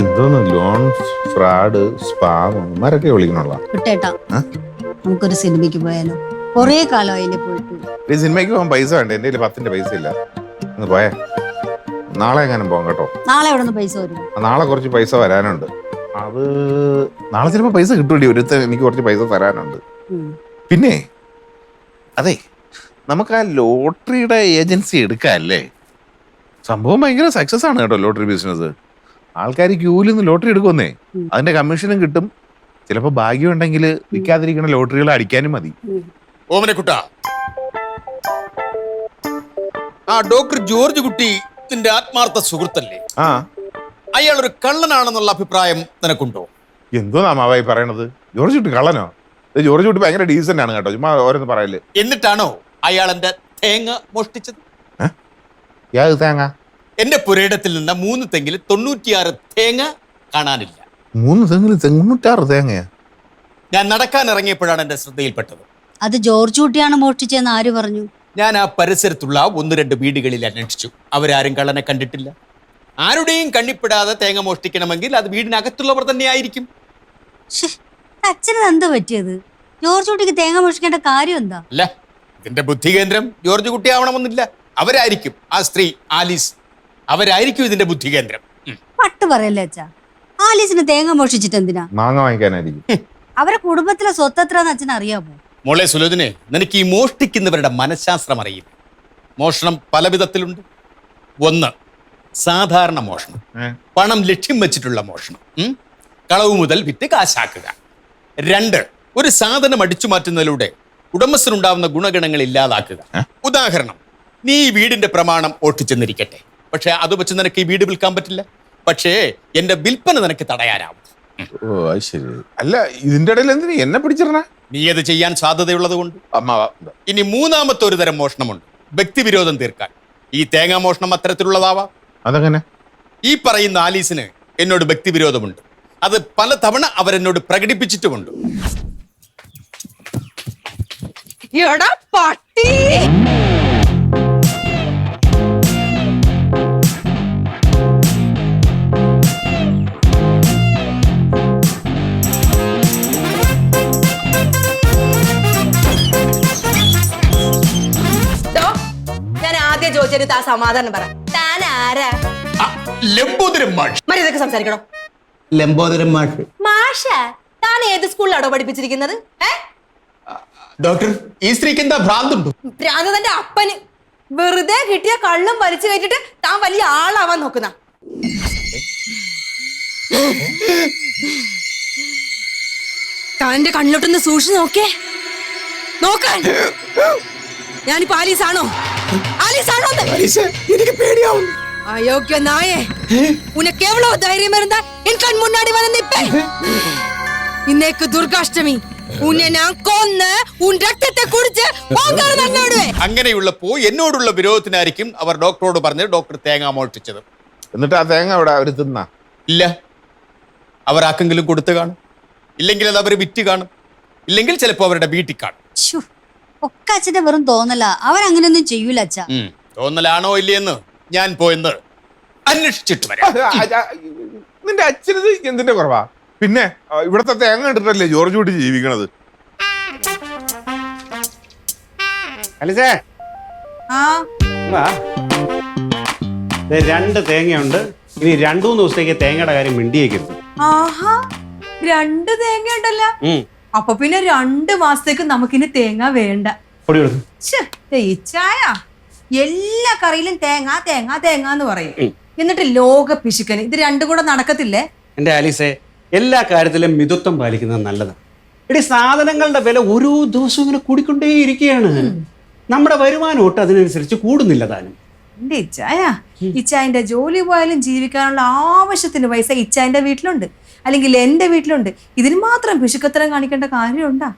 എന്തോന്ന് loan fraud സ്പാമൊക്കെ വിളിക്കണുള്ള കിട്ടേട്ടാ നമുക്കൊരു സിനിമയ്ക്ക് പോയാലോ? കൊറേ കാലം അതിന്റെ പോയിട്ട്. ഈ സിനിമയ്ക്ക് പോകാൻ പൈസ വേണ്ട, എന്റെ 10 പൈസ ഇല്ല. ഒന്ന് പോയേ, നാളെ എങ്ങാനും പോകാം കേട്ടോ. നാളെ എവിടെ നിന്ന് പൈസ വരും? നാളെ കുറച്ച് പൈസ വരാനുണ്ട്. അത് നാളെ ചിലപ്പോ പൈസ കിട്ടൂടി, ഒരുത്തൻ എനിക്ക് കുറച്ച് പൈസ തരാനുണ്ട്. പിന്നെ അതെ, നമുക്ക് ആ ലോട്ടറിയുടെ ഏജൻസി എടുക്കാല്ലേ? സംഭവം ഭയങ്കര സക്സസ് ആണ് കേട്ടോ ലോട്ടറി ബിസിനസ്. ആൾക്കാർ ക്യൂവിൽ നിന്ന് ലോട്ടറി എടുക്കുന്നേ, അതിന്റെ കമ്മീഷനും കിട്ടും. ചിലപ്പോ ഭാഗ്യം ഉണ്ടെങ്കിൽ വിൽക്കാതിരിക്കുന്ന ലോട്ടറികൾ അടിക്കാനും മതി. ഓമനക്കുട്ട, ആ ഡോക്ടർ ജോർജ് കുട്ടിന്റെ ആത്മാർത്ഥ സുഹൃത്തല്ലേ? ആ, അയാൾ ഒരു കള്ളനാണെന്നുള്ള അഭിപ്രായം നിനക്കുണ്ടോ? എന്തോ നാമായി പറയണത്? ജോർജ് കുട്ടി കള്ളനോ? ജോർജ് കുട്ടി ഭയങ്കര ഡീസന്റ് ആണ് കേട്ടോ, ചുമ്മാ ഓരോന്ന് പറയല്. എന്നിട്ടാണോ അയാൾ എന്റെ തേങ്ങ മോഷ്ടിച്ചത്? യാത് തേങ്ങ? എന്റെ പുരയിടത്തിൽ നിന്ന് 3 തെങ്ങിൽ 96 തേങ്ങ കാണാനില്ല. 3 തെങ്ങിൽ 96 തേങ്ങയാ? ഞാൻ നടക്കാൻ ഇറങ്ങിയപ്പോഴാണ് എന്റെ ശ്രദ്ധയിൽപ്പെട്ടത്. അത് ജോർജ് കുട്ടിയാണ് മോഷ്ടിച്ചതെന്ന് ആര് പറഞ്ഞു? ഞാൻ ആ പരിസരത്തുള്ള 1-2 വീടുകളിൽ അന്വേഷിച്ചു. അവരാരും കള്ളനെ കണ്ടിട്ടില്ല. ആരുടെയും കണ്ണിപ്പെടാതെ തേങ്ങ മോഷ്ടിക്കണമെങ്കിൽ അത് വീടിനകത്തുള്ളവർ തന്നെ ആയിരിക്കും. അച്ഛന് എന്താ പറ്റിയത്? ജോർജ് കുട്ടിക്ക് തേങ്ങ മോഷ്ടിക്കേണ്ട കാര്യം എന്താ? അല്ല, ഇതിന്റെ ബുദ്ധി കേന്ദ്രം ജോർജ് കുട്ടി ആവണമെന്നില്ല. അവരായിരിക്കും, ആ സ്ത്രീ ആലീസ്, അവരായിരിക്കും ഇതിന്റെ ബുദ്ധി കേന്ദ്രം. പട്ട് പറയല്ലേ അച്ഛാ, ആലീസിന് തേങ്ങ മോഷ്ടിച്ചിട്ട് എന്തിനാ? മാങ്ങ വാങ്ങിക്കാനായിരിക്കും. അവരെ കുടുംബത്തിലെ സ്വത്തത്രന്ന് അച്ഛൻ അറിയാമോ? മോളെ സുലോചനെ, നിനക്ക് ഈ മോഷ്ടിക്കുന്നവരുടെ മനഃശാസ്ത്രം അറിയില്ല. മോഷണം പല വിധത്തിലുണ്ട്. 1, സാധാരണ മോഷണം, പണം ലക്ഷ്യം വെച്ചിട്ടുള്ള മോഷണം, കളവ് മുതൽ വിറ്റ് കാശാക്കുക. 2, ഒരു സാധനം അടിച്ചു മാറ്റുന്നതിലൂടെ ഉടമസ്ഥനുണ്ടാവുന്ന ഗുണഗണങ്ങൾ ഇല്ലാതാക്കുക. ഉദാഹരണം, നീ ഈ വീടിന്റെ പ്രമാണം ഓട്ടിച്ചെന്നിരിക്കട്ടെ, പക്ഷെ അത് വെച്ച് നിനക്ക് ഈ വീട് വിൽക്കാൻ പറ്റില്ല. പക്ഷേ എന്റെ വിൽപ്പന നിനക്ക് തടയാനാവും. ഓ അത് ശരി. അല്ല, ഇതിന്റെ ഇടയിൽ എന്തിനാ എന്നെ പിടിച്ചിരണ? നീ അത് ചെയ്യാൻ സാധ്യതയുള്ളത് കൊണ്ട്. അമ്മാവ, ഇനി 3ാമത്തെ ഒരു തരം മോഷണമുണ്ട്, വ്യക്തിവിരോധം തീർക്കാൻ. ഈ തേങ്ങാ മോഷണം അത്തരത്തിലുള്ളതാവാം. അതെങ്ങനെ? ഈ പറയുന്ന ആലീസിന് എന്നോട് വ്യക്തിവിരോധമുണ്ട്. അത് പലതവണ അവരെന്നോട് പ്രകടിപ്പിച്ചിട്ടുമുണ്ട്. എടാ പട്ടി! ഞാൻ ആദ്യം ചോദിച്ചിട്ട് ആ സമാധാനം പറ. താൻ ആരാ? ലംബോദരൻ മാഷ്. മര്യാദക്ക് സംസാരിക്കണോ? ലംബോദരൻ മാഷ്. മാഷ? താൻ ഏത് സ്കൂളിലാണോ പഠിപ്പിച്ചിരിക്കുന്നത്? ഡോക്ടർ, ഈ സ്ത്രീക്ക് എന്താ ഭ്രാന്തുണ്ടോ? ഭ്രാന്ത് തന്റെ അപ്പന്. വെറുതെ കിട്ടിയ കള്ളും വലിച്ചു കയറ്റിട്ട് താൻ വലിയ ആളാവാൻ നോക്കുന്ന. താന്റെ കണ്ണിലോട്ടൊന്ന് സൂക്ഷിച്ചു നോക്കേ. നോക്കാൻ ഞാനിപ്പോ ആലീസാണോ? ആലീസാണോ? എനിക്ക് പേടിയാവുന്നു. അയോഗ്യ നായേ, ഉനക്ക് എവ്വളോ ധൈര്യം இருந்தா என் கண் முன்னாடி வந்து நிப்பே. இன்னைக்கு துர்காஷ்டமி. உன்னை நான் கொന്ന് உன் രക്തത്തെ കുടിച്ച് പോകാൻ നന്നോടുവേ. അങ്ങനെയുള്ളപ്പോ എന്നോടുള്ള വിരോധത്തിനായിരിക്കും അവർ ഡോക്ടറോട് പറഞ്ഞ് ഡോക്ടർ തേങ്ങ മോഷ്ടിച്ചത്. എന്നിട്ട് ആ തേങ്ങ അവിടെ അവര് തിന്നാ? ഇല്ല, അവർ ആർക്കെങ്കിലും കൊടുത്തു കാണും, ഇല്ലെങ്കിൽ അത് അവർ വിറ്റ് കാണും, ഇല്ലെങ്കിൽ ചിലപ്പോ അവരുടെ വീട്ടിൽ കാണും. ഒക്കെ അച്ഛന്റെ വെറും തോന്നല. അവരങ്ങനെയൊന്നും ചെയ്യൂല അച്ഛാ. തോന്നലാണോ ഇല്ലയെന്ന് ഞാൻ പോയെന്ന് അന്വേഷിച്ചിട്ട് വരാം. നിന്റെ അച്ഛനത് എന്തിന്റെ കുറവാ? പിന്നെ ഇവിടത്തെ തേങ്ങ കണ്ടിട്ടല്ലേ ജോർജ് കുട്ടി ജീവിക്കണത്. അലിസേ, ആ 2 തേങ്ങയുണ്ട്. ഇനി 2-3 ദിവസത്തേക്ക് തേങ്ങയുടെ കാര്യം മിണ്ടിയേക്കരുത്. ആഹാ, 2 തേങ്ങ ഉണ്ടല്ലോ. അപ്പൊ പിന്നെ 2 മാസത്തേക്ക് നമുക്കിനി തേങ്ങ വേണ്ട. പൊടി കൊടുക്കും. ഈ ചായ എല്ലാ കറിയിലും തേങ്ങ തേങ്ങ തേങ്ങ എന്ന് പറയും. എന്നിട്ട് ലോക പിശുക്കന് ഇത് 2 കൂടെ നടക്കത്തില്ലേ? എന്റെ ആലീസേ, എല്ലാ കാര്യത്തിലും മിതത്വം പാലിക്കുന്നത് നല്ലതാണ്. ഇടി സാധനങ്ങളുടെ വില ഓരോ ദിവസവും ഇങ്ങനെ കൂടിക്കൊണ്ടേ ഇരിക്കുകയാണ്. നമ്മുടെ വരുമാനം ഒട്ട് അതിനനുസരിച്ച് കൂടുന്നില്ല താനും. എന്റെ ഇച്ചായന്റെ ജോലി പോയാലും ജീവിക്കാനുള്ള ആവശ്യത്തിന് പൈസ ഇച്ചായന്റെ വീട്ടിലുണ്ട്, അല്ലെങ്കിൽ എന്റെ വീട്ടിലുണ്ട്. ഇതിന് മാത്രം പിശുക്കത്തരം കാണിക്കേണ്ട കാര്യമുണ്ടാ?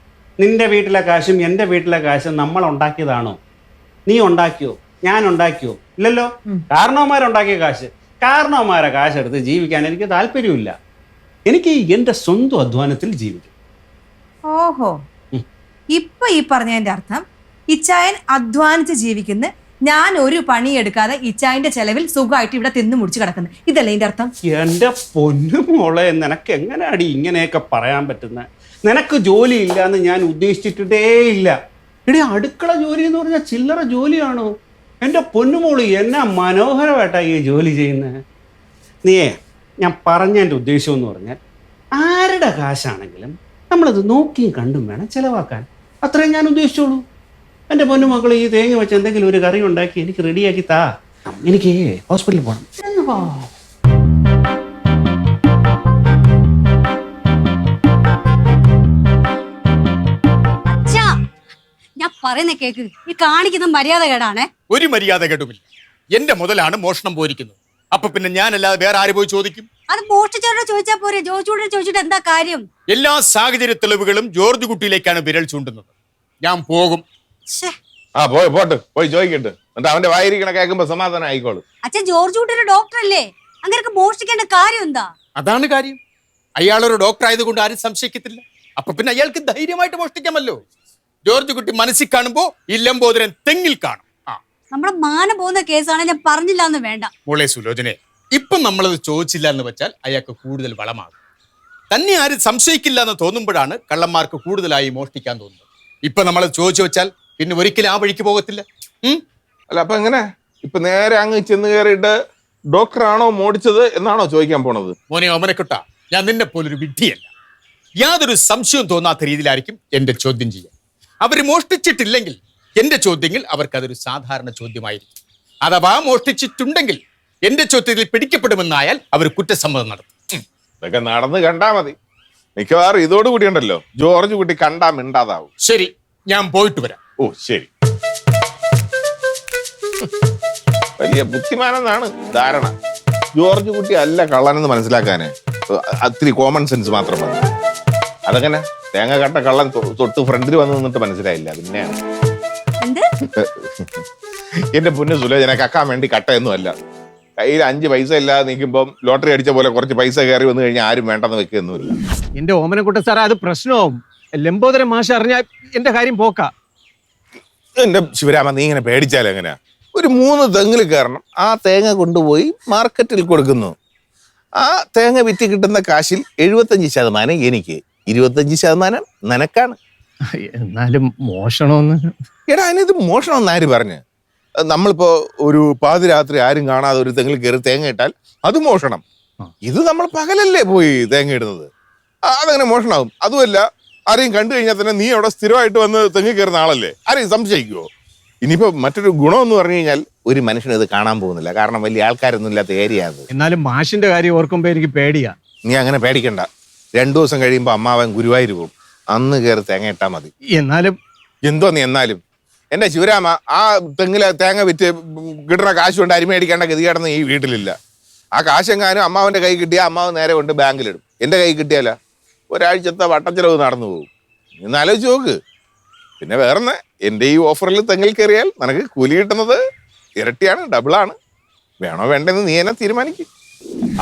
നിന്റെ വീട്ടിലെ കാശും എന്റെ വീട്ടിലെ കാശും നമ്മൾ ഉണ്ടാക്കിയതാണോ? നീ ഉണ്ടാക്കിയോ? ഞാൻ ഉണ്ടാക്കിയോ? ഇല്ലല്ലോ. കാരണവന്മാരുണ്ടാക്കിയ കാശ്. കാരണവന്മാരെ കാശെടുത്ത് ജീവിക്കാൻ എനിക്ക് താല്പര്യമില്ല. എനിക്ക് എന്റെ സ്വന്തം അധ്വാനത്തിൽ ജീവിക്കും. ഓഹോ, ഇപ്പൊ ഈ പറഞ്ഞതിന്റെ അർത്ഥം ഇച്ചായൻ അധ്വാനിച്ച് ജീവിക്കുന്ന, ഞാൻ ഒരു പണിയെടുക്കാതെ ഇച്ചായന്റെ ചെലവിൽ സുഖമായിട്ട് ഇവിടെ തിന്നു മുടിച്ചു കിടക്കുന്നത്. ഇതല്ലേ ഇതിന്റെ അർത്ഥം? എൻ്റെ പൊന്നു മോളെ, നിനക്ക് എങ്ങനെയാടി ഇങ്ങനെയൊക്കെ പറയാൻ പറ്റുന്നത്? നിനക്ക് ജോലി ഇല്ലാന്ന് ഞാൻ ഉദ്ദേശിച്ചിട്ടേ ഇല്ല. എടി, അടുക്കള ജോലി എന്ന് പറഞ്ഞാൽ ചില്ലറ ജോലിയാണോ? എൻ്റെ പൊന്നുമോള് എന്നാ മനോഹരമായിട്ടാ ഈ ജോലി ചെയ്യുന്നത്. നീയേ, ഞാൻ പറഞ്ഞതിൻ്റെ ഉദ്ദേശം എന്ന് പറഞ്ഞാൽ ആരുടെ കാശാണെങ്കിലും നമ്മളത് നോക്കിയും കണ്ടും വേണം ചിലവാക്കാൻ. അത്രയും ഞാൻ ഉദ്ദേശിച്ചോളൂ. എൻ്റെ പൊന്നുമക്കൾ ഈ തേങ്ങ വെച്ച് എന്തെങ്കിലും ഒരു കറി ഉണ്ടാക്കി എനിക്ക് റെഡിയാക്കി താ. എനിക്ക് ഹോസ്പിറ്റലിൽ പോകണം. എന്ന് പോ. അച്ഛാ, ഞാൻ പറയുന്ന കേക്ക്. ഈ കാണിക്കുന്ന മര്യാദ കേടാണേ. ഒരു മര്യാദ കേട്ടുമില്ല. എന്റെ മുതലാണ് മോഷണം പോയിരിക്കുന്നത്. അപ്പൊ പിന്നെ ഞാനല്ലാതെ വേറെ ആര് പോയി ചോദിക്കും? അത് മോഷ്ടിച്ചവരോട് ചോദിച്ചാ പോരെ? ജോർജൂടെ ചോദിച്ചിട്ട് എന്താ കാര്യം? എല്ലാ സാഹചര്യ തെളിവുകളും ജോർജ് കുട്ടിയിലേക്കാണ് വിരൽ ചൂണ്ടുന്നത്. ഞാൻ പോകും. ശ്ശേ. ആ പോട്ട് പോയി ചോദിക്കട്ടെ. എന്നിട്ട് അവന്റെ വായിരിക്കണ കേൾക്കുമ്പോ സമാധാനം ആയിക്കോളും. അച്ഛൻ ജോർജൂട്ടിന്റെ ഡോക്ടർ അല്ലേ? അങ്ങനെ മോഷ്ടിക്കേണ്ട കാര്യം എന്താ? അതാണ് കാര്യം. അയാളൊരു ഡോക്ടർ ആയതുകൊണ്ട് ആരും സംശയിക്കത്തില്ല. അപ്പൊ പിന്നെ അയാൾക്ക് ധൈര്യമായിട്ട് മോഷ്ടിക്കാമല്ലോ. ജോർജ് കുട്ടി മനസ്സിൽ കാണുമ്പോ ഈ ലംബോദരൻ തെങ്ങിൽ കാണും. നമ്മുടെ മാനം പോകുന്ന കേസാണ്. ഞാൻ പറഞ്ഞില്ല എന്ന് വേണ്ട. മോളെ സുലോചനെ, ഇപ്പൊ നമ്മളത് ചോദിച്ചില്ല എന്ന് വെച്ചാൽ അയാൾക്ക് കൂടുതൽ വളമാകും. തന്നെ ആരും സംശയിക്കില്ല എന്ന് തോന്നുമ്പോഴാണ് കള്ളന്മാർക്ക് കൂടുതലായി മോഷ്ടിക്കാൻ തോന്നുന്നത്. ഇപ്പൊ നമ്മളത് ചോദിച്ചു വെച്ചാൽ പിന്നെ ഒരിക്കലും ആ വഴിക്ക് പോകത്തില്ല. അല്ല, അപ്പൊ എങ്ങനെ ഇപ്പൊ നേരെ അങ്ങ് ചെന്ന് കയറിയിട്ട് ഡോക്ടറാണോ മോടിച്ചത് എന്നാണോ ചോദിക്കാൻ പോണത്? മോനെ ഓമനക്കുട്ട, ഞാൻ നിന്നെ പോലൊരു വിഡ്ഢിയല്ല. യാതൊരു സംശയവും തോന്നാത്ത രീതിയിലായിരിക്കും എന്റെ ചോദ്യം ചെയ്യാൻ. അവർ മോഷ്ടിച്ചിട്ടില്ലെങ്കിൽ എന്റെ ചോദ്യങ്ങൾ അവർക്കതൊരു സാധാരണ ചോദ്യമായിരിക്കും. അഥവാ മോഷ്ടിച്ചിട്ടുണ്ടെങ്കിൽ എന്റെ ചോദ്യത്തിൽ പിടിക്കപ്പെടുമെന്നായാൽ അവർ കുറ്റസമ്മതം നടത്തും. ഇതൊക്കെ നടന്ന് കണ്ടാ മതി. മിക്കവാറും ഇതോടുകൂടി ഉണ്ടല്ലോ ജോർജ് കുട്ടി കണ്ടാ മിണ്ടാതാവും. ശരി, ഞാൻ പോയിട്ട് വരാം. ഓ ശരി. വലിയ ബുദ്ധിമാനെന്നാണ് ധാരണ. ജോർജ് കുട്ടി അല്ല കള്ളനെന്ന് മനസ്സിലാക്കാന് അത്തിരി കോമൺ സെൻസ് മാത്രം മതി. അതങ്ങനെ തേങ്ങ കട്ട കള്ളൻ തൊട്ട് ഫ്രണ്ടിൽ വന്ന് നിന്നിട്ട് മനസ്സിലായില്ല. പിന്നെയാണ് എന്റെ പൊന്നു സുലോചന, കക്കാൻ വേണ്ടി കട്ടയൊന്നും അല്ല. കയ്യിൽ 5 പൈസ ഇല്ലാതെ നിൽക്കുമ്പം ലോട്ടറി അടിച്ച പോലെ കുറച്ച് പൈസ കയറി വന്നു കഴിഞ്ഞാൽ ആരും വേണ്ടെന്ന് വെക്കുകയൊന്നുമില്ല. എന്റെ ഓമനക്കുട്ട സാറേ, അത് പ്രശ്നവും. ലംബോദരൻ മാഷ് അറിഞ്ഞാൽ എന്റെ കാര്യം പോക്കാ. എന്റെ ശിവരാമ, നീ ഇങ്ങനെ പേടിച്ചാലും എങ്ങനെയാ? ഒരു 3 തെങ്ങിൽ കയറണം. ആ തേങ്ങ കൊണ്ടുപോയി മാർക്കറ്റിൽ കൊടുക്കുന്നു. ആ തേങ്ങ വിറ്റ് കിട്ടുന്ന കാശിൽ 75% എനിക്ക്, 25% നിനക്കാണ്. എന്നാലും മോഷണമെന്ന്. എടാ, അതിനിത് മോഷണം ആര് പറഞ്ഞ്? നമ്മളിപ്പോ ഒരു പാതിരാത്രി ആരും കാണാതെ ഒരു തെങ്ങിൽ കയറി തേങ്ങ ഇട്ടാൽ അത് മോഷണം. ഇത് നമ്മൾ പകലല്ലേ പോയി തേങ്ങ ഇടുന്നത്. അതങ്ങനെ മോഷണമാകും. അതുമല്ല, ആരെയും കണ്ടു കഴിഞ്ഞാൽ തന്നെ നീ അവിടെ സ്ഥിരമായിട്ട് വന്ന് തെങ്ങി കയറുന്ന ആളല്ലേ, ആരെയും സംശയിക്കുവോ? ഇനിയിപ്പോ മറ്റൊരു ഗുണം എന്ന് പറഞ്ഞു കഴിഞ്ഞാൽ ഒരു മനുഷ്യന് ഇത് കാണാൻ പോകുന്നില്ല. കാരണം വലിയ ആൾക്കാരൊന്നും ഇല്ലാത്ത ഏരിയ അത്. എന്നാലും മാഷിന്റെ കാര്യം ഓർക്കുമ്പോ എനിക്ക് പേടിയാ. നീ അങ്ങനെ പേടിക്കണ്ട. 2 ദിവസം കഴിയുമ്പോ അമ്മാവൻ ഗുരുവായൂർ പോകും. അന്ന് കയറി തേങ്ങ ഇട്ടാ മതി. എന്നാലും എന്തോ നീ എന്നാലും എന്റെ ശിവരാമ, ആ തെങ്ങിലെ തേങ്ങ വിറ്റ് കിട്ടുന്ന കാശ് കൊണ്ട് അരി മേടിക്കേണ്ട ഗതികേടൊന്നും ഈ വീട്ടിലില്ല. ആ കാശെങ്ങാനും അമ്മാവന്റെ കൈ കിട്ടിയാൽ അമ്മാവൻ നേരെ കൊണ്ട് ബാങ്കിലിടും. എന്റെ കൈ കിട്ടിയാല ഒരാഴ്ചത്തെ വട്ടച്ചെലവ് നടന്നു പോകും. ഇന്ന് ആലോചിച്ച് നോക്ക്. പിന്നെ വേറെന്ന്, എന്റെ ഈ ഓഫറിൽ തെങ്ങിൽ കയറിയാൽ നിനക്ക് കൂലി കിട്ടുന്നത് ഇരട്ടിയാണ്, ഡബിളാണ്. വേണോ വേണ്ടെന്ന് നീ എന്നെ തീരുമാനിക്കും.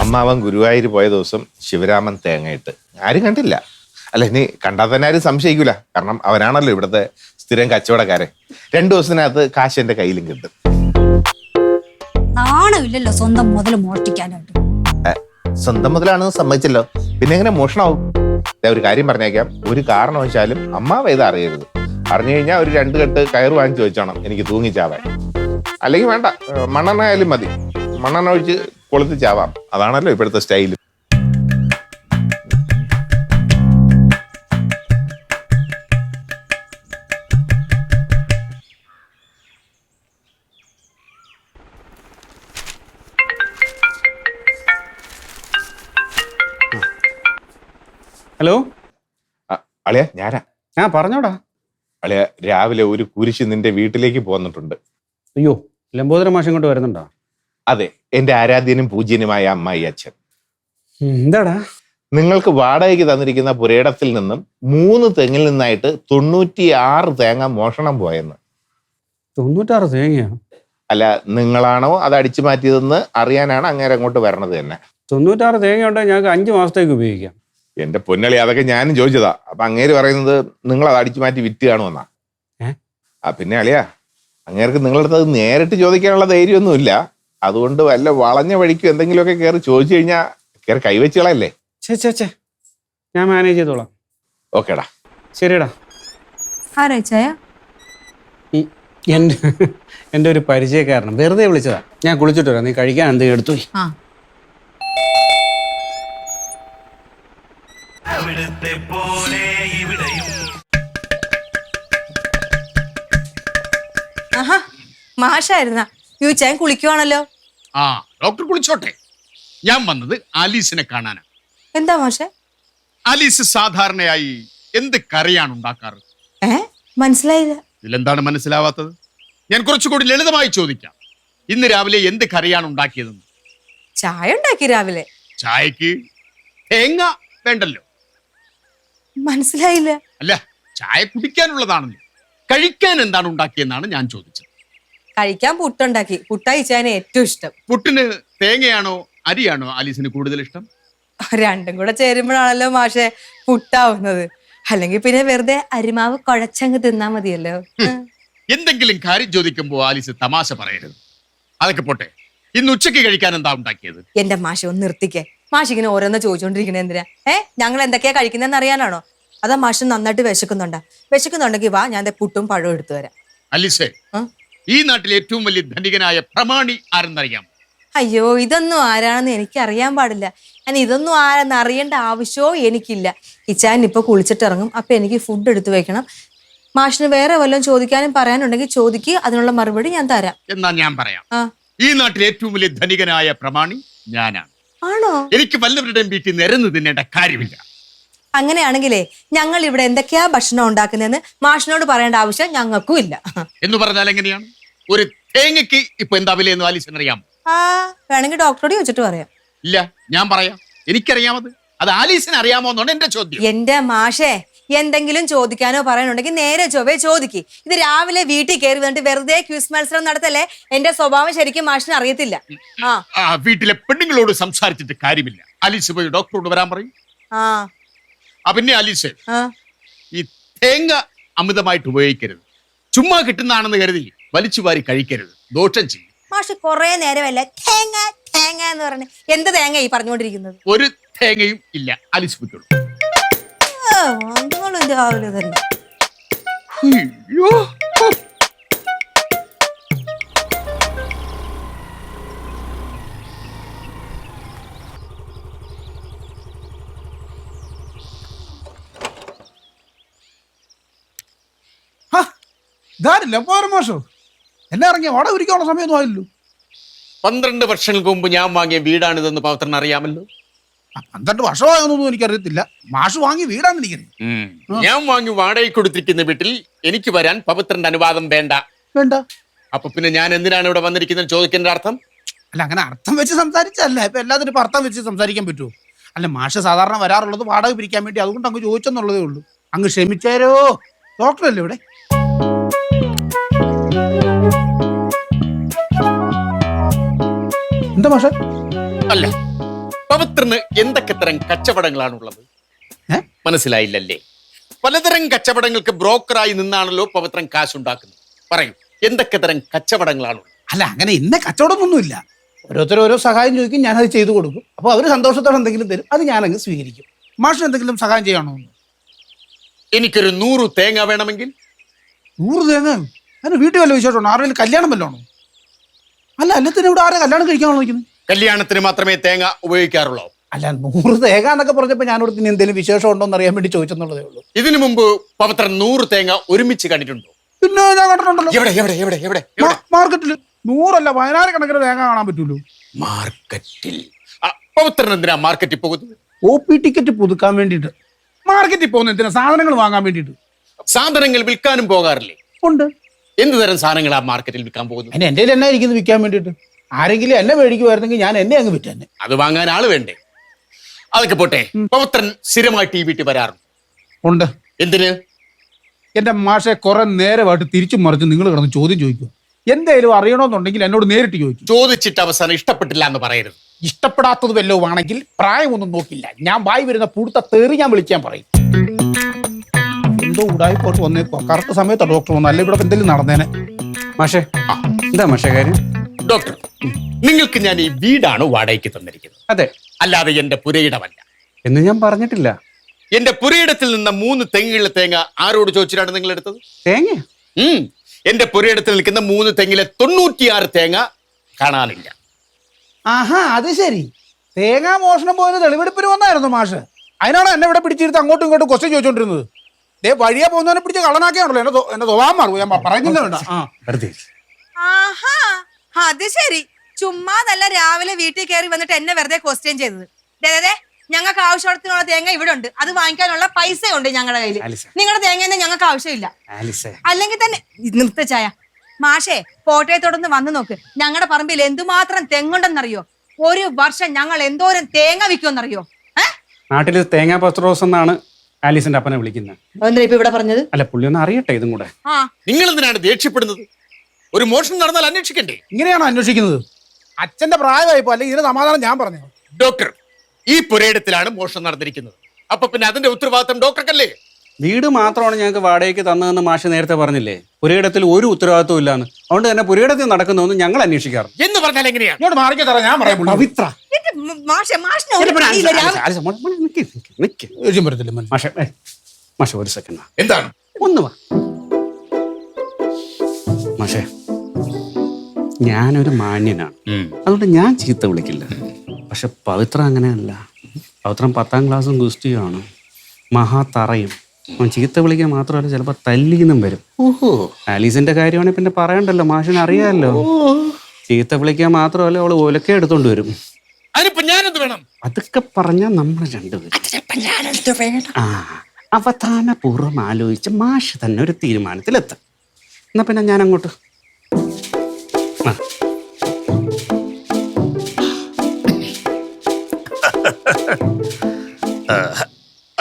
അമ്മാവൻ ഗുരുവായൂർ പോയ ദിവസം ശിവരാമൻ തേങ്ങയിട്ട് ആരും കണ്ടില്ല. അല്ല, ഇനി കണ്ടാൽ തന്നെ ആരും സംശയിക്കൂല. കാരണം അവനാണല്ലോ ഇവിടുത്തെ സ്ഥിരം കച്ചവടക്കാരൻ. 2 ദിവസത്തിനകത്ത് കാശ് എന്റെ കയ്യിലും കിട്ടും. നാണമില്ലല്ലോ സ്വന്തം മുതൽ മോഷ്ടിക്കാനായിട്ട്. സ്വന്തം മുതലാണെന്ന് സമ്മതിച്ചല്ലോ, പിന്നെ എങ്ങനെ മോഷണമാവും? ഒരു കാര്യം പറഞ്ഞേക്കാം, ഒരു കാരണവശാലും അമ്മാവ ഇത് അറിയരുത്. അറിഞ്ഞു കഴിഞ്ഞാൽ ഒരു 2 കെട്ട് കയറ് വാങ്ങിച്ചു വെച്ചോണം എനിക്ക് തൂങ്ങിച്ചാവാൻ. അല്ലെങ്കിൽ വേണ്ട, മണ്ണെണ്ണ ആയാലും മതി. മണ്ണെണ്ണ ഒഴിച്ച് കൊളുത്തി ചാവാം. അതാണല്ലോ ഇപ്പോഴത്തെ സ്റ്റൈല്. ഹലോ അളിയ, ഞാനാ. പറഞ്ഞോടാ. അളിയ, രാവിലെ ഒരു കുരിശ് നിന്റെ വീട്ടിലേക്ക് പോന്നിട്ടുണ്ട്. അയ്യോ, ലംബോദര മാഷം കൊണ്ട് വരുന്നുണ്ടോ? അതെ, എന്റെ ആരാധ്യനും പൂജ്യനുമായ അമ്മായി അച്ഛൻ. എന്താടാ? നിങ്ങൾക്ക് വാടകയ്ക്ക് തന്നിരിക്കുന്ന പുരയിടത്തിൽ നിന്നും 3 തെങ്ങിൽ നിന്നായിട്ട് 96 തേങ്ങ മോഷണം പോയെന്ന്. 96 തേങ്ങയോ? അല്ല, നിങ്ങളാണോ അത് അടിച്ചു മാറ്റിയതെന്ന് അറിയാനാണ് അങ്ങേരെ അങ്ങോട്ട് വരണത് തന്നെ. 96 തേങ്ങ ഉണ്ടെങ്കിൽ ഞങ്ങൾക്ക് 5 മാസത്തേക്ക് ഉപയോഗിക്കാം. എന്റെ പൊന്നളി, അതൊക്കെ ഞാനും ചോദിച്ചതാ. 'അപ്പൊ അങ്ങേര് പറയുന്നത് നിങ്ങൾ അത് അടിച്ചു മാറ്റി വിറ്റ് കാണുമെന്നാ. പിന്നെ അളിയാ, അങ്ങേർക്ക് നിങ്ങളുടെ അടുത്ത് അത് നേരിട്ട് ചോദിക്കാനുള്ള ധൈര്യമൊന്നുമില്ല. അതുകൊണ്ട് വല്ല വളഞ്ഞ വഴിക്കും എന്തെങ്കിലുമൊക്കെ കയറി ചോദിച്ചു കഴിഞ്ഞാൽ കയറി കൈവച്ചുകളല്ലേ. ചേ ഞാൻ മാനേജ് ചെയ്തോളാം. ഓക്കേടാ, ശരിടാ. ആരാ ചായ? എൻ്റെ ഒരു പരിചയക്കാരനും വെറുതെ വിളിച്ചതാ. ഞാൻ കുളിച്ചിട്ട് വരാം, നീ കഴിക്കാൻ എന്തെങ്കിലും എടുത്തു. ആ ആഹാ മാഷായിരുന്ന യുച്ചാൻ കുളിക്കുവാണല്ലോ. ആ ഡോക്ടർ കുളിച്ചോട്ടെ. ഞാൻ വന്നത് ആലീസിനെ കാണാനാ. എന്താ മാഷെ? ആലീസ് സാധാരണയായി എന്ത് കറിയാണ് ഉണ്ടാക്കാറ്? മനസ്സിലായില്ല. ഇതിലെന്താണ് മനസ്സിലാവാത്തത്? ഞാൻ കുറച്ചുകൂടി ലളിതമായി ചോദിക്കാം. ഇന്ന് രാവിലെ എന്ത് കറിയാണ് ഉണ്ടാക്കിയതെന്ന്. ചായ ഉണ്ടാക്കി രാവിലെ. ചായക്ക് തേങ്ങ വേണ്ടല്ലോ. മനസ്സിലായില്ല. അല്ല, ചായ കുടിക്കാനുള്ളതാണല്ലോ. കഴിക്കാൻ എന്താണ് ഉണ്ടാക്കിയെന്നാണ് ഞാൻ ചോദിച്ചത്. കഴിക്കാൻ പുട്ടുണ്ടാക്കി. പുട്ടാ ഇച്ചാന് ഏറ്റവും ഇഷ്ടം. പുട്ടിന് തേങ്ങയാണോ അരിയാണോ ആലീസിന് കൂടുതൽ ഇഷ്ടം? രണ്ടും കൂടെ ചേരുമ്പോഴാണല്ലോ മാഷെ പുട്ടാവുന്നത്. അല്ലെങ്കിൽ പിന്നെ വെറുതെ അരിമാവ് കുഴച്ചങ്ങ് തിന്നാ മതിയല്ലോ. എന്തെങ്കിലും കാര്യം ചോദിക്കുമ്പോ ആലീസ് തമാശ പറയരുത്. അതൊക്കെ പോട്ടെ, ഇന്ന് ഉച്ചയ്ക്ക് കഴിക്കാൻ എന്താ ഉണ്ടാക്കിയത്? എന്റെ മാഷ ഒന്ന് നിർത്തിക്കേ. മാഷ് ഇങ്ങനെ ഓരോന്ന് ചോദിച്ചോണ്ടിരിക്കണേ എന്തിനാ? ഞങ്ങൾ എന്തൊക്കെയാ കഴിക്കുന്നതെന്ന് അറിയാനാണോ? അതാ മാഷ് നന്നായിട്ട് വിശക്കുന്നുണ്ടെങ്കിൽ വാ, ഞാൻ പുട്ടും പഴവും എടുത്തു തരാം. അലീസേ, ഈ നാട്ടിലെ ഏറ്റവും വലിയ ധനികനായ പ്രമാണി ആരെന്നറിയാം? അയ്യോ, ഇതൊന്നും ആരാണെന്ന് എനിക്ക് അറിയാൻ പാടില്ല. ഞാൻ ഇതൊന്നും ആരെന്ന് അറിയേണ്ട ആവശ്യമോ എനിക്കില്ല. ഇച്ചാൻ ഇപ്പൊ കുളിച്ചിട്ടിറങ്ങും. അപ്പൊ എനിക്ക് ഫുഡ് എടുത്തു വെക്കണം. മാഷിന് വേറെ വല്ലതും ചോദിക്കാനും പറയാനുണ്ടെങ്കിൽ ചോദിക്ക്, അതിനുള്ള മറുപടി ഞാൻ തരാം. എന്നാ ഞാൻ പറയാം. ഈ നാട്ടിലെ ഏറ്റവും വലിയ ധനികനായ പ്രമാണി ഞാനാണ്. ആണോ? എനിക്ക് വല്ലവരുടെയും വീട്ടിൽ നിരന്ന് തിന്നേണ്ട കാര്യമില്ല. അങ്ങനെയാണെങ്കിലേ ഞങ്ങൾ ഇവിടെ എന്തൊക്കെയാ ഭക്ഷണം ഉണ്ടാക്കുന്നതെന്ന് മാഷിനോട് പറയേണ്ട ആവശ്യം ഞങ്ങൾക്കും ഇല്ല. എന്ന് പറഞ്ഞാൽ എങ്ങനെയാണ്? ഒരു തേങ്ങയ്ക്ക് ഇപ്പൊ എന്താ വിലയെന്ന് ആലീസിന് അറിയാം? വേണമെങ്കിൽ ഡോക്ടറോട് ചോദിച്ചിട്ട് പറയാം. ഇല്ല, ഞാൻ പറയാം. എനിക്കറിയാമത്. അത് ആലീസിന് അറിയാമോ എന്നാണ് എന്റെ ചോദ്യം. എന്റെ മാഷേ, എന്തെങ്കിലും ചോദിക്കാനോ പറയാനുണ്ടെങ്കിൽ നേരെ ചൊവ്വേ ചോദിക്ക്. ഇത് രാവിലെ വീട്ടിൽ കയറി വന്നിട്ട് വെറുതെ ക്വിസ് മത്സരം നടത്തല്ലേ. എന്റെ സ്വഭാവം ശരിക്കും മാഷിന് അറിയത്തില്ല. വീട്ടിലെ പെണ്ണുങ്ങളോട് സംസാരിച്ചിട്ട് കാര്യമില്ല. ആലീസ് പോയി ഡോക്ടറോട് വരാൻ പറയും. പിന്നെ ആലീസ്, ഈ തേങ്ങ അമിതമായിട്ട് ഉപയോഗിക്കരുത്. ചുമ്മാ കിട്ടുന്നതാണെന്ന് കരുതി വലിച്ചു വാരി കഴിക്കരുത്. ദോഷം ചെയ്യും. മാഷ് കൊറേ നേരമല്ല തേങ്ങ തേങ്ങ എന്ന് പറഞ്ഞു. എന്ത് തേങ്ങ ഈ പറഞ്ഞുകൊണ്ടിരിക്കുന്നത്? ഒരു തേങ്ങയും ഇല്ല. ആലീസ് പോയിക്കോളൂ. രാവിലെ തന്നെ അയ്യോ, ഇതാരില്ല പോരും മോശം. എന്നെ ഇറങ്ങിയ വട ഉരിക്കാനുള്ള സമയമൊന്നും ആയില്ലല്ലോ. 12 വർഷങ്ങൾക്ക് മുമ്പ് ഞാൻ വാങ്ങിയ വീടാണിതെന്ന് പവിത്രന് അറിയാമല്ലോ. 12 വർഷമായൊന്നും എനിക്കറിയത്തില്ല. മാഷ് വാങ്ങി വീടാന്ന് എനിക്കറിയാം. ഞാൻ വാങ്ങി വാടകയ്ക്ക് കൊടുത്തിരിക്കുന്ന വീട്ടിൽ എനിക്ക് വരാൻ പവിത്രന്റെ അനുവാദം വേണ്ട. അപ്പൊ പിന്നെ ഞാൻ എന്തിനാണ് ഇവിടെ വന്നിരിക്കുന്നത് ചോദിക്കേണ്ട അർത്ഥം? അല്ല, അങ്ങനെ അർത്ഥം വെച്ച് സംസാരിച്ചല്ല. ഇപ്പൊ എല്ലാത്തിനും ഇപ്പൊ അർത്ഥം വെച്ച് സംസാരിക്കാൻ പറ്റുമോ? അല്ല, മാഷ് സാധാരണ വരാറുള്ളത് വാടക പിരിക്കാൻ വേണ്ടി. അതുകൊണ്ട് അങ്ങ് ചോദിച്ചെന്നുള്ളതേ ഉള്ളൂ. അങ്ങ് ക്ഷമിച്ചേരോ. ഡോക്ടറല്ലേ ഇവിടെ? എന്താ മാഷ? അല്ല, പവിത്രന് എന്തൊക്കെ തരം കച്ചവടങ്ങളാണുള്ളത്? മനസ്സിലായില്ലല്ലേ? പലതരം കച്ചവടങ്ങൾക്ക് ബ്രോക്കറായി നിന്നാണല്ലോ പവിത്രൻ കാശുണ്ടാക്കുന്നത്. പറയൂ, എന്തൊക്കെ തരം കച്ചവടങ്ങളാണുള്ളത്? അല്ല, അങ്ങനെ ഇന്ന കച്ചവടമൊന്നുമില്ല. ഓരോരുത്തരും ഓരോ സഹായം ചോദിക്കും, ഞാനത് ചെയ്തു കൊടുക്കും. അപ്പോൾ അവർ സന്തോഷത്തോടെ എന്തെങ്കിലും തരും, അത് ഞാനങ്ങ് സ്വീകരിക്കും. മാഷിന് എന്തെങ്കിലും സഹായം ചെയ്യണോ? എനിക്കൊരു 100 തേങ്ങ വേണമെങ്കിൽ. 100 തേങ്ങ? അതിന് വീട്ടിൽ വല്ല വിശേഷമാണോ? ആരെങ്കിലും കല്യാണം വല്ലതാണോ? അല്ല, അല്ലത്തിന് ഇവിടെ ആരെ കല്യാണം കഴിക്കാണോ നോക്കുന്നത്? കല്യാണത്തിന് മാത്രമേ തേങ്ങ ഉപയോഗിക്കാറുള്ളൂ. അല്ല, 100 തേങ്ങ എന്നൊക്കെ പറഞ്ഞപ്പോൾ ഞാനിവിടെ പിന്നെ എന്തെങ്കിലും വിശേഷം ഉണ്ടോ എന്ന് അറിയാൻ വേണ്ടി ചോദിച്ചെന്നുള്ളതേ ഉള്ളൂ. ഇതിനു മുമ്പ് പവിത്രൻ 100 തേങ്ങ ഒരുമിച്ച് കണ്ടിട്ടുണ്ടോ? പിന്നെ ഞാൻ കണ്ടിട്ടുണ്ടല്ലോ. എവിടെ? മാർക്കറ്റിൽ. 100 അല്ല, 10,000 കണക്കിന് തേങ്ങ കാണാൻ പറ്റുമല്ലോ മാർക്കറ്റിൽ. പവിത്രൻ എന്തിനാ മാർക്കറ്റിൽ പോകുന്നത്? OP ടിക്കറ്റ് പുതുക്കാൻ വേണ്ടിയിട്ട്. മാർക്കറ്റിൽ പോകുന്ന എന്തിനാ? സാധനങ്ങൾ വാങ്ങാൻ വേണ്ടിയിട്ട്. സാധനങ്ങൾ വിൽക്കാനും പോകാറില്ലേ? ഉണ്ട്. എന്ത് തരം സാധനങ്ങളാ മാർക്കറ്റിൽ വിൽക്കാൻ പോകുന്നത്? അതിന് എൻ്റെ എന്നെ ഇരിക്കുന്നത് വിൽക്കാൻ വേണ്ടിയിട്ട്. ആരെങ്കിലും എന്നെ മേടിക്കുമായിരുന്നെങ്കിൽ ഞാൻ എന്നെ അങ്ങ് വിറ്റ് തന്നെ. അത് വാങ്ങാൻ ആള് വേണ്ടേ? അതൊക്കെ പോട്ടെ, പവിത്രൻ സ്ഥിരമായിട്ട് ഈ വീട്ടിൽ വരാറുണ്ട്? ഉണ്ട്. എന്തിന്? എൻ്റെ മാഷെ കുറെ നേരമായിട്ട് തിരിച്ചു മറിച്ച് നിങ്ങൾ കിടന്ന് ചോദ്യം ചോദിക്കുക. എന്തായാലും അറിയണമെന്നുണ്ടെങ്കിൽ എന്നോട് നേരിട്ട് ചോദിക്കും. ചോദിച്ചിട്ട് അവസാനം ഇഷ്ടപ്പെട്ടില്ല എന്ന് പറയരുത്. ഇഷ്ടപ്പെടാത്തത് വല്ലതും ആണെങ്കിൽ പ്രായമൊന്നും നോക്കില്ല. ഞാൻ വായി വരുന്ന പുടുത്ത തെറി ഞാൻ വിളിക്കാൻ പറയും. എന്തോ ഉടായിപ്പോട്ട് വന്നേക്കോ. കറക്റ്റ് സമയത്താണ് ഡോക്ടർ വന്നു. അല്ലെ ഇവിടെ എന്തെങ്കിലും നടന്നേനെ. മാഷേ എന്താ മാഷേ കാര്യം? ഡോക്ടർ, നിങ്ങൾക്ക് ഞാൻ ഈ വീടാണ് വാടകയ്ക്ക് തന്നിരിക്കുന്നത്, അതെ, അല്ലാതെ എന്റെ പുരയിടമല്ല. എന്ന് ഞാൻ പറഞ്ഞിട്ടില്ല. എന്റെ പുരയിടത്തിൽ നിന്ന് 3 തെങ്ങുള്ള തേങ്ങ ആരോട് ചോദിച്ചിട്ടാണ് നിങ്ങൾ എടുത്തത്? തേങ്ങ? എന്റെ പുരയിടത്തിൽ നിൽക്കുന്ന 3 തെങ്ങിലെ 96 തേങ്ങ കാണാനില്ല. ആഹാ, അത് ശരി. തേങ്ങാ മോഷണം പോയതിന് തെളിവെടുപ്പിന് വന്നായിരുന്നു മാഷ്. അതിനാണ് എന്നെ ഇവിടെ പിടിച്ചിരുത്ത് അങ്ങോട്ടും ഇങ്ങോട്ടും ക്വസ്റ്റ്യൻ ചോദിച്ചോണ്ടിരുന്നത്. വഴിയെ പോകുന്നവനെ പിടിച്ച് കള്ളനാക്കിയാണല്ലോ എന്റെ സ്വഭാവം മാറും. ഞാൻ പറയുന്നില്ല വേണ്ട. ആഹാ, അത് ശരി. ചുമ്മാ നല്ല രാവിലെ വീട്ടിൽ കയറി വന്നിട്ട് എന്നെ വെറുതെ ക്വസ്റ്റ്യൻ ചെയ്തത്. ഞങ്ങൾക്ക് ആവശ്യത്തിനുള്ള തേങ്ങ ഇവിടെ ഉണ്ട്, അത് വാങ്ങിക്കാനുള്ള പൈസ ഉണ്ട് ഞങ്ങളുടെ കയ്യിൽ. നിങ്ങളുടെ തേങ്ങ ഞങ്ങൾക്ക് ആവശ്യമില്ല. അല്ലെങ്കിൽ തന്നെ നിർത്തച്ചായ മാഷേ, കോട്ടയത്തോടൊന്ന് വന്നു നോക്ക്. ഞങ്ങളുടെ പറമ്പിൽ എന്തുമാത്രം തെങ്ങുണ്ടെന്നറിയോ? ഒരു വർഷം ഞങ്ങൾ എന്തോരം തേങ്ങ വിൽക്കുമെന്നറിയോ? നാട്ടില് തേങ്ങാ പത്രോസ് എന്നാണ് ആലീസിന്റെ അപ്പനെ വിളിക്കുന്നത്. എന്താ ഇപ്പൊ ഇവിടെ പറഞ്ഞത്? അല്ല, പുള്ളി ഒന്ന് അറിയട്ടെ ഇതും കൂടെ. നിങ്ങൾ എന്തിനാണ് ദേഷ്യപ്പെടുന്നത്? ഒരു മോഷണം നടന്നാൽ അന്വേഷിക്കണ്ടേ? ഇങ്ങനെയാണോ അന്വേഷിക്കുന്നത്? അച്ഛന്റെ പ്രായമായിപ്പോ, അല്ലെങ്കിൽ ഇതിന് സമാധാനം ഞാൻ പറഞ്ഞു. ഡോക്ടർ, ഈ പുരയിടത്തിലാണ് മോഷണം നടന്നിരിക്കുന്നത്. അപ്പൊ പിന്നെ അതിന്റെ ഉത്തരവാദിത്തം ഡോക്ടർക്കല്ലേ? വീട് മാത്രമാണ് ഞങ്ങൾക്ക് വാടകയ്ക്ക് തന്നതെന്ന് മാഷ് നേരത്തെ പറഞ്ഞില്ലേ? പുരയിടത്തിൽ ഒരു ഉത്തരവാദിത്വം ഇല്ലാന്ന്. അതുകൊണ്ട് തന്നെ പുരയിടത്തിൽ നടക്കുന്നതൊന്നും ഞങ്ങൾ അന്വേഷിക്കാറ്. എന്ന് പറഞ്ഞാൽ എങ്ങനെയാ? ഇങ്ങോട്ട് മാറിക്കോ തരാം, ഞാൻ പറയാം. പവിത്ര മാഷെ ഒരു സെക്കൻഡ് എന്താണ്? ഒന്ന് വാ മാഷെ. ഞാനൊരു മാന്യനാണ്, അതുകൊണ്ട് ഞാൻ ചീത്ത വിളിക്കില്ല. പക്ഷെ പവിത്ര അങ്ങനെയല്ല. പവിത്രം 10ാം ക്ലാസ്സും ഗുസ്തിയുമാണ്, മഹാതറയും. അവൻ ചീത്ത വിളിക്കാൻ മാത്രമല്ല, ചിലപ്പോൾ തല്ലിന്നും വരും. ആലീസിന്റെ കാര്യമാണെങ്കിൽ പിന്നെ പറയണ്ടല്ലോ, മാഷിന് അറിയാമല്ലോ. ചീത്ത വിളിക്കാൻ മാത്രമല്ല, അവള് ഒലക്കെ എടുത്തോണ്ട് വരും. അതൊക്കെ പറഞ്ഞാൽ നമ്മൾ രണ്ടുപേരും അവധാനപൂർവ്വം ആലോചിച്ച് മാഷ് തന്നെ ഒരു തീരുമാനത്തിലെത്തും. എന്നാ പിന്നെ ഞാൻ അങ്ങോട്ട്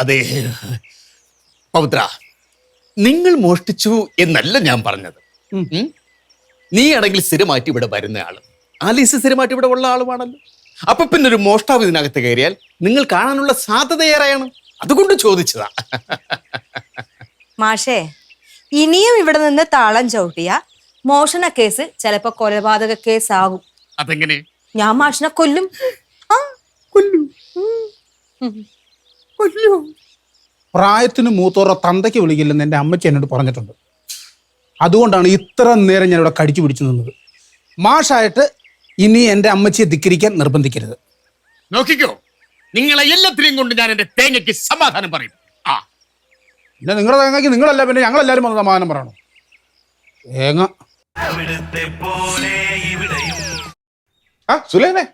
അതെ പവിത്ര, നിങ്ങൾ മോഷ്ടിച്ചു എന്നല്ല ഞാൻ പറഞ്ഞത്. നീ ആണെങ്കിൽ സ്ഥിരമായിട്ട് ഇവിടെ വരുന്ന ആള്, ആലീസ് സ്ഥിരമായിട്ട് ഇവിടെ ഉള്ള ആളുമാണല്ലോ. അപ്പൊ പിന്നെ ഒരു മോഷ്ടാവ് ഇതിനകത്ത് കയറിയാൽ നിങ്ങൾ കാണാനുള്ള സാധ്യത ഏറെയാണ്. അതുകൊണ്ട് ചോദിച്ചതാ. മാഷേ, ഇനിയും ഇവിടെ നിന്ന് താളം ചവിട്ടിയ മോഷണ കേസ് ചിലപ്പോ കൊലപാതക കേസാകും. അതെങ്ങനെ? ഞാൻ മാഷിനെ കൊല്ലും. പ്രായത്തിന് മൂത്തോറ തന്തയ്ക്ക് വിളിക്കില്ലെന്ന് എൻ്റെ അമ്മച്ചി എന്നോട് പറഞ്ഞിട്ടുണ്ട്. അതുകൊണ്ടാണ് ഇത്ര നേരം ഞാൻ ഇവിടെ കടിച്ചു പിടിച്ചു നിന്നത്. മാഷായിട്ട് ഇനി എൻ്റെ അമ്മച്ചിയെ ധിക്കരിക്കാൻ നിർബന്ധിക്കരുത്. നോക്കിക്കോ, നിങ്ങളെ എല്ലാത്തിനെയും കൊണ്ട് ഞാൻ എന്റെ തേങ്ങയ്ക്ക് സമാധാനം പറയും. പിന്നെ നിങ്ങളുടെ തേങ്ങയ്ക്ക് നിങ്ങളല്ല, പിന്നെ ഞങ്ങളെല്ലാവരും വന്ന് സമാധാനം പറയണോ? തേങ്ങ സുലേനെ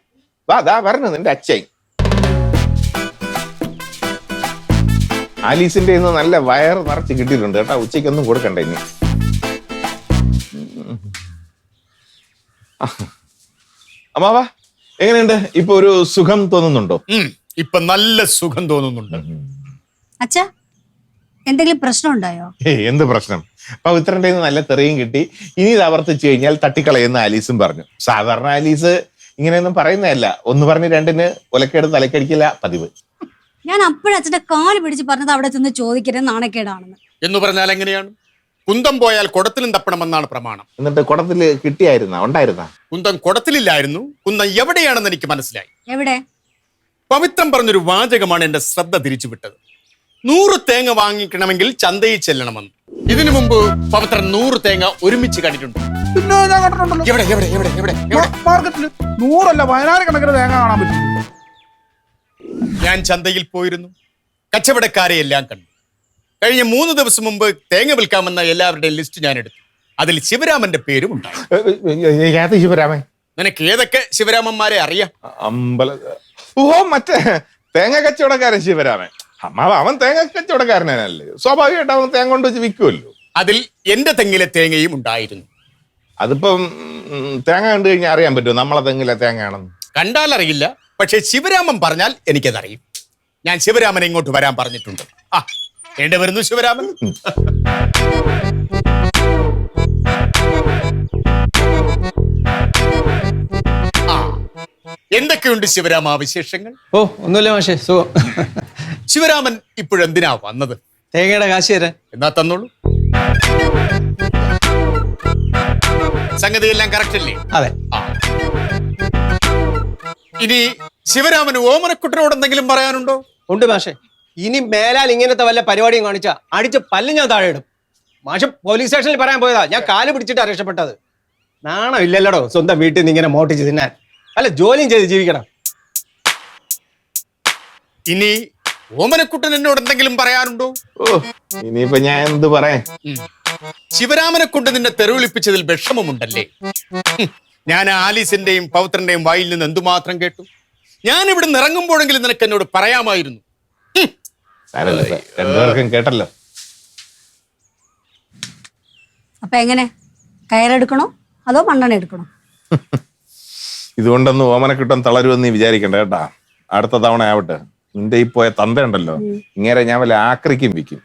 വാ, ദാ വരണു നിന്റെ അച്ഛൻ. ആലീസിന്റെ ഇന്ന് നല്ല വയറ് നിറച്ച് കിട്ടിയിട്ടുണ്ട് കേട്ടാ. ഉച്ചയ്ക്കൊന്നും കൊടുക്കണ്ട ഇനി. അമ്മാവാ, എങ്ങനെയുണ്ട്? ഇപ്പൊ ഒരു സുഖം തോന്നുന്നുണ്ടോ? ഇപ്പൊ നല്ല സുഖം തോന്നുന്നുണ്ട്. അച്ഛാ, എന്തെങ്കിലും പ്രശ്നം ഉണ്ടായോ? എന്ത് പ്രശ്നം? പവിത്രന്റെ നല്ല തെറിയും കിട്ടി. ഇനി ഇത് ആവർത്തിച്ചു കഴിഞ്ഞാൽ തട്ടിക്കളയുന്ന ആലീസും പറഞ്ഞു. സാധാരണ ആലീസ് ഇങ്ങനെയൊന്നും പറയുന്നതല്ല. ഒന്ന് പറഞ്ഞ് രണ്ടിന് ഒലക്കെടുത്ത് തലക്കടിക്കില്ല പതിവ്. ഞാൻ അപ്പോഴച്ഛന്റെ കാല് പിടിച്ച് പറഞ്ഞത് അവിടെ ചെന്ന് ചോദിക്കരുത്, നാണക്കേടാണെന്ന്. എന്ന് പറഞ്ഞാൽ എങ്ങനെയാണ്? കുന്തം പോയാൽ കുടത്തിലും തപ്പണമെന്നാണ് പ്രമാണം. എന്നിട്ട് കുടത്തില് ഉണ്ടായിരുന്ന കുന്തം കുടത്തിലില്ലായിരുന്നു. കുന്തം എവിടെയാണെന്ന് എനിക്ക് മനസ്സിലായി. എവിടെ? പവിത്രം പറഞ്ഞൊരു വാചകമാണ് എന്റെ ശ്രദ്ധ തിരിച്ചുവിട്ടത്. 100 തേങ്ങ വാങ്ങിക്കണമെങ്കിൽ ചന്തയിൽ ചെല്ലണമെന്ന്. ഇതിനു മുമ്പ് പവിത്രൻ 100 തേങ്ങ ഒരുമിച്ച് കണ്ടിട്ടുണ്ട്. പിന്നെ ഞാൻ കണ്ടിട്ടുണ്ടല്ലോ. എവിടെ എവിടെ എവിടെ എവിടെ മാർക്കറ്റിൽ 100 വയനാട് കണക്കിന് തേങ്ങ കാണാൻ പറ്റും. ഞാൻ ചന്തയിൽ പോയിരുന്നു, കച്ചവടക്കാരെ എല്ലാം കണ്ടു. കഴിഞ്ഞ 3 ദിവസം മുമ്പ് തേങ്ങ വിൽക്കാമെന്ന എല്ലാവരുടെയും ലിസ്റ്റ് ഞാൻ എടുത്തു. അതിൽ ശിവരാമന്റെ പേരും ഉണ്ടായി. ശിവരാമൻ? നിനക്ക് ഏതൊക്കെ ശിവരാമന്മാരെ അറിയാം? മറ്റേ തേങ്ങ കച്ചവടക്കാരൻ ശിവരാമൻ. അവൻ തേങ്ങ കച്ചവടക്കാരനല്ലേ, സ്വാഭാവികമായിട്ട് അവൻ തേങ്ങ കൊണ്ട് വെച്ച് വിൽക്കുമല്ലോ. അതിൽ എന്റെ തെങ്ങിലെ തേങ്ങയും ഉണ്ടായിരുന്നു. അതിപ്പം തേങ്ങ കണ്ടു കഴിഞ്ഞാൽ അറിയാൻ പറ്റുമോ നമ്മളെ തെങ്ങിലെ തേങ്ങയാണെന്ന്? കണ്ടാൽ അറിയില്ല, പക്ഷെ ശിവരാമൻ പറഞ്ഞാൽ എനിക്കതറിയും. ഞാൻ ശിവരാമനെ ഇങ്ങോട്ട് വരാൻ പറഞ്ഞിട്ടുണ്ട്. വേണ്ട വരുന്നു ശിവരാമൻ. എന്തൊക്കെയുണ്ട് ശിവരാമ വിശേഷങ്ങൾ? ഒന്നുമില്ല മാഷേ, സുഖം. ശിവരാമൻ ഇപ്പോഴെന്തിനാ വന്നത്? തേങ്ങയുടെ കാശ് തരാൻ. എന്നാ തന്നോളൂ. സംഗതി എല്ലാം കറക്റ്റ് അല്ലേ? അതെ. ഇനി ശിവരാമന് ഓമനക്കുട്ടനോട് എന്തെങ്കിലും പറയാനുണ്ടോ? ഉണ്ട് മാഷെ. ഇനി മേലാൽ ഇങ്ങനത്തെ വല്ല പരിപാടിയും കാണിച്ച അടിച്ച് പല്ല് ഞാൻ താഴെ ഇടും. മാഷ് പോലീസ് സ്റ്റേഷനിൽ പറയാൻ പോയതാ, ഞാൻ കാല് പിടിച്ചിട്ടാ രക്ഷപ്പെട്ടത്. നാണം ഇല്ലല്ലോടോ സ്വന്തം വീട്ടിൽ നിന്ന് ഇങ്ങനെ മോട്ടിച്ച് തിന്നാൻ. അല്ല, ജോലിയും ചെയ്ത് ജീവിക്കണം. ഇനി ഓമനക്കുട്ടൻ എന്നോട് എന്തെങ്കിലും പറയാനുണ്ടോ? ഓ, ഇനിയിപ്പോ ഞാൻ എന്ത് പറയാൻ? ശിവരാമനെ കൊണ്ട് നിന്നെ തെരുവിളിപ്പിച്ചതിൽ വിഷമമുണ്ടല്ലേ? ഞാൻ ആലീസിന്റെയും പൗത്രന്റെയും വായിൽ നിന്ന് എന്തുമാത്രം കേട്ടു. ഞാൻ ഇവിടെ നിന്ന് ഇറങ്ങുമ്പോഴെങ്കിലും നിനക്ക് എന്നോട് പറയാമായിരുന്നു. സാരമില്ല സാർ, രണ്ടുപേർക്കും കേട്ടല്ലോ. അപ്പൊ എങ്ങനെ, കയറെടുക്കണോ അതോ മണ്ണെണ്ണ എടുക്കണോ? ഇതുകൊണ്ടൊന്നും ഓമനക്കുട്ടൻ തളരുമെന്ന് നീ വിചാരിക്കണ്ട കേട്ടാ. അടുത്ത തവണ ആവട്ടെ. നിന്റെ ഈ പോയ തന്ത ഉണ്ടല്ലോ, ഇങ്ങനെ ഞാൻ വല്ല ആക്രിക്കും വിൽക്കും.